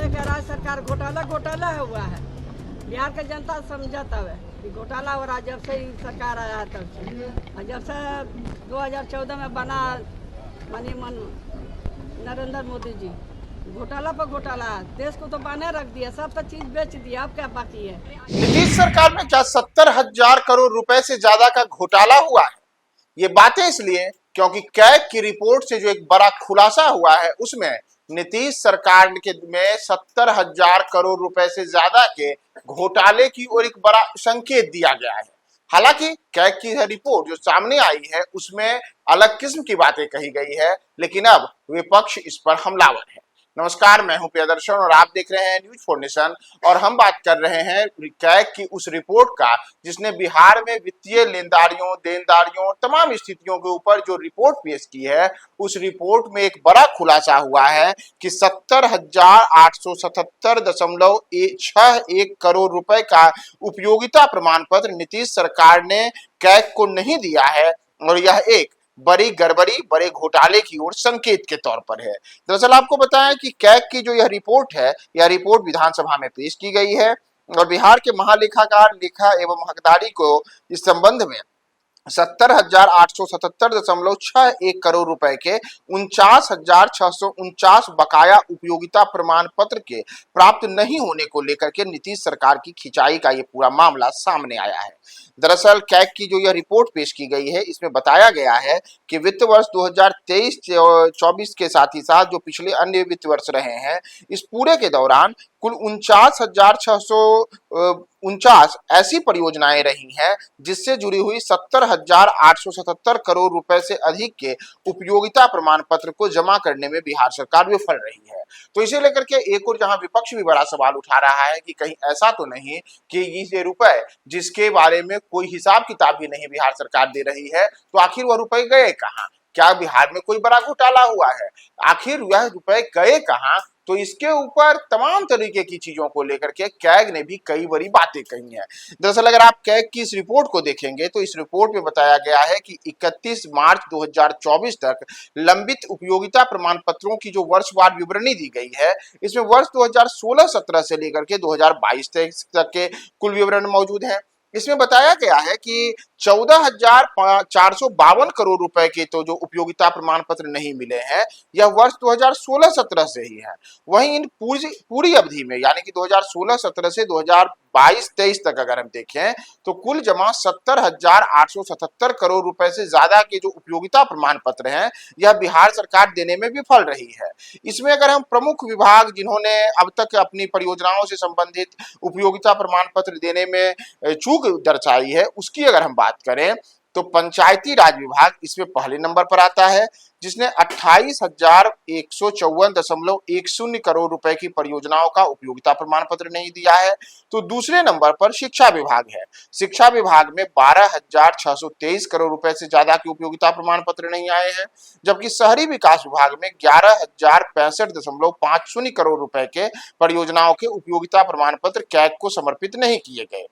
लेकर राज्य सरकार घोटाला हुआ है। बिहार का जनता समझता है कि घोटाला हो रहा है जब से सरकार आया है तब से। और जब से 2014 में बना मन नरेंद्र मोदी जी, घोटाला पर घोटाला, देश को तो बांधे रख दिया, सब तो चीज बेच दिया, अब क्या बाकी है। नीतीश सरकार में क्या 70,000 करोड़ रुपए से ज्यादा का घोटाला हुआ है? ये बातें इसलिए क्योंकि कैग की रिपोर्ट से जो एक बड़ा खुलासा हुआ है उसमें नीतीश सरकार में 70,000 करोड़ रुपए से ज्यादा के घोटाले की ओर एक बड़ा संकेत दिया गया है। हालांकि कैग की रिपोर्ट जो सामने आई है उसमें अलग किस्म की बातें कही गई है, लेकिन अब विपक्ष इस पर हमलावर है। नमस्कार, मैं हूं प्रियदर्शन और आप देख रहे हैं न्यूज फॉर नेशन और हम बात कर रहे हैं कैग की उस रिपोर्ट का जिसने बिहार में वित्तीय लेनदारियों, देनदारियों और तमाम स्थितियों के ऊपर जो रिपोर्ट पेश की है। उस रिपोर्ट में एक बड़ा खुलासा हुआ है कि 70,877.61 करोड़ रुपए का उपयोगिता प्रमाण पत्र नीतीश सरकार ने कैग को नहीं दिया है और यह एक बड़ी गड़बड़ी, बड़े घोटाले की ओर संकेत के तौर पर है। दरअसल आपको बताएं कि कैग की जो यह रिपोर्ट है, यह रिपोर्ट विधानसभा में पेश की गई है और बिहार के महालेखाकार लेखा एवं हकदारी को इस संबंध में 70,877.61 करोड़ रुपए के 49,649 बकाया उपयोगिता प्रमाण पत्र के प्राप्त नहीं होने को लेकर के नीतीश सरकार की खिंचाई का ये पूरा मामला सामने आया है। दरअसल कैग की जो यह रिपोर्ट पेश की गई है इसमें बताया गया है कि वित्त वर्ष 2023-24 के साथ ही साथ जो पिछले अन्य वित्त वर्ष रहे हैं, इस पूरे के दौरान कुल 49,649 ऐसी परियोजनाएं रही हैं जिससे जुड़ी हुई 70,877 करोड़ रुपए से अधिक के उपयोगिता प्रमाण पत्र को जमा करने में बिहार सरकार विफल रही है। तो इसे लेकर के एक और जहां विपक्ष भी बड़ा सवाल उठा रहा है कि कहीं ऐसा तो नहीं कि ये रुपए जिसके बारे में कोई हिसाब किताब भी नहीं बिहार सरकार दे रही है, तो आखिर वह रुपए गए कहां? क्या बिहार में कोई बड़ा घोटाला हुआ है? आखिर यह रुपए गए कहां? तो इसके ऊपर तमाम तरीके की चीजों को लेकर के कैग ने भी कई बड़ी बातें कही हैं। दरअसल अगर आप कैग की इस रिपोर्ट को देखेंगे तो इस रिपोर्ट में बताया गया है कि 31 मार्च 2024 तक लंबित उपयोगिता प्रमाण पत्रों की जो वर्षवार विवरणी दी गई है, इसमें वर्ष 2016-17 से लेकर के 2022 तक के कुल विवरण मौजूद है। इसमें बताया गया है कि 14,452 करोड़ रुपए के तो जो उपयोगिता प्रमाण पत्र नहीं मिले हैं, यह वर्ष 2016-17 से ही है। वहीं इन पूरी अवधि में यानी कि 2016-17 से 2022-23 तक अगर हम देखें तो कुल जमा 70,877 करोड़ रुपए से ज्यादा के जो उपयोगिता प्रमाण पत्र हैं, यह बिहार सरकार देने में विफल रही है। इसमें अगर हम प्रमुख विभाग जिन्होंने अब तक अपनी परियोजनाओं से संबंधित उपयोगिता प्रमाण पत्र देने में चूक दर्शाई है, उसकी अगर हम बात करें तो पंचायती राज विभाग इसमें पहले नंबर पर आता है जिसने 28,154.10 करोड़ रुपए की परियोजनाओं का उपयोगिता प्रमाण पत्र नहीं दिया है। तो दूसरे नंबर पर शिक्षा विभाग है। शिक्षा विभाग में 12,623 करोड़ रुपए से ज्यादा के उपयोगिता प्रमाण पत्र नहीं आए हैं, जबकि शहरी विकास विभाग में 11,065.50 करोड़ रुपए के परियोजनाओं के उपयोगिता प्रमाण पत्र कैग को समर्पित नहीं किए गए।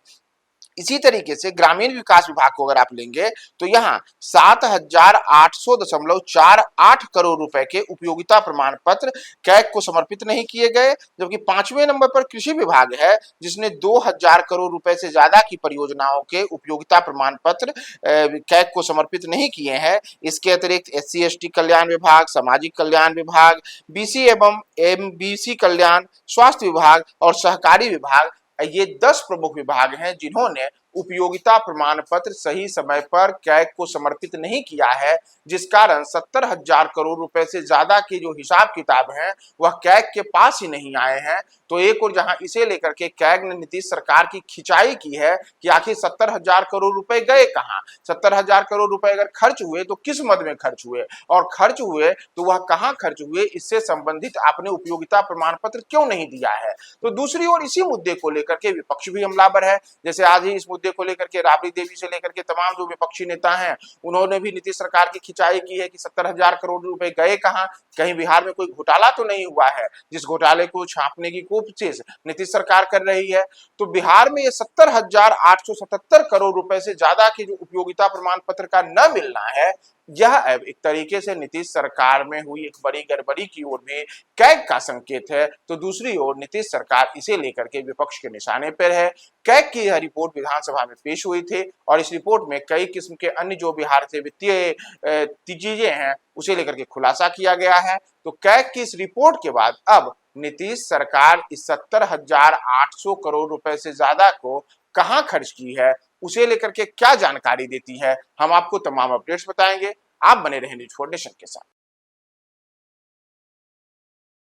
इसी तरीके से ग्रामीण विकास विभाग को अगर आप लेंगे तो यहाँ 7,800.48 करोड़ रुपए के उपयोगिता प्रमाण पत्र कैग को समर्पित नहीं किए गए, जबकि 5वें नंबर पर कृषि विभाग है जिसने 2,000 करोड़ रुपए से ज्यादा की परियोजनाओं के उपयोगिता प्रमाण पत्र कैग को समर्पित नहीं किए हैं। इसके अतिरिक्त SC/ST कल्याण विभाग, सामाजिक कल्याण विभाग, BC एवं MBC कल्याण, स्वास्थ्य विभाग और सहकारी विभाग, ये 10 प्रमुख विभाग हैं जिन्होंने उपयोगिता प्रमाण पत्र सही समय पर कैग को समर्पित नहीं किया है, जिस कारण 70,000 करोड़ रुपए से ज्यादा के जो हिसाब किताब हैं वह कैग के पास ही नहीं आए हैं। तो एक और जहां इसे लेकर के कैग ने नीतीश सरकार की खिंचाई की है कि आखिर 70,000 करोड़ रुपए गए कहां? 70,000 करोड़ रुपए अगर खर्च हुए तो किस मद में खर्च हुए, और खर्च हुए तो वह कहां खर्च हुए, इससे संबंधित आपने उपयोगिता प्रमाण पत्र क्यों नहीं दिया है? तो दूसरी ओर इसी मुद्दे को लेकर के विपक्ष भी हमलावर है। जैसे आज ही इस मुद्दे को लेकर के राबड़ी देवी से लेकर के तमाम जो विपक्षी नेता हैं उन्होंने भी नीतीश सरकार की खिंचाई की है कि 70,000 करोड़ रुपए गए कहां, कहीं बिहार में कोई घोटाला तो नहीं हुआ है, जिस घोटाले को छापने की कोशिश नीतीश सरकार कर रही है। तो बिहार में ये 70,877 करोड़ रुपए से ज्यादा की जो उपयोगिता प्रमाण पत्र का न मिलना है, यह अब एक तरीके से नीतीश सरकार में हुई एक बड़ी गड़बड़ी की ओर भी कैग का संकेत है। तो दूसरी ओर नीतीश सरकार इसे लेकर के विपक्ष के निशाने पर है। कैग की यह रिपोर्ट विधानसभा में पेश हुई थी और इस रिपोर्ट में कई किस्म के अन्य जो बिहार से वित्तीय चीजें हैं उसे लेकर के खुलासा किया गया है। तो कैग की इस रिपोर्ट के बाद अब नीतीश सरकार इस 70,800 करोड़ रुपए से ज्यादा को कहां खर्च की है, उसे लेकर के क्या जानकारी देती है, हम आपको तमाम अपडेट्स बताएंगे। आप बने रहें न्यूज़4 नेशन के साथ।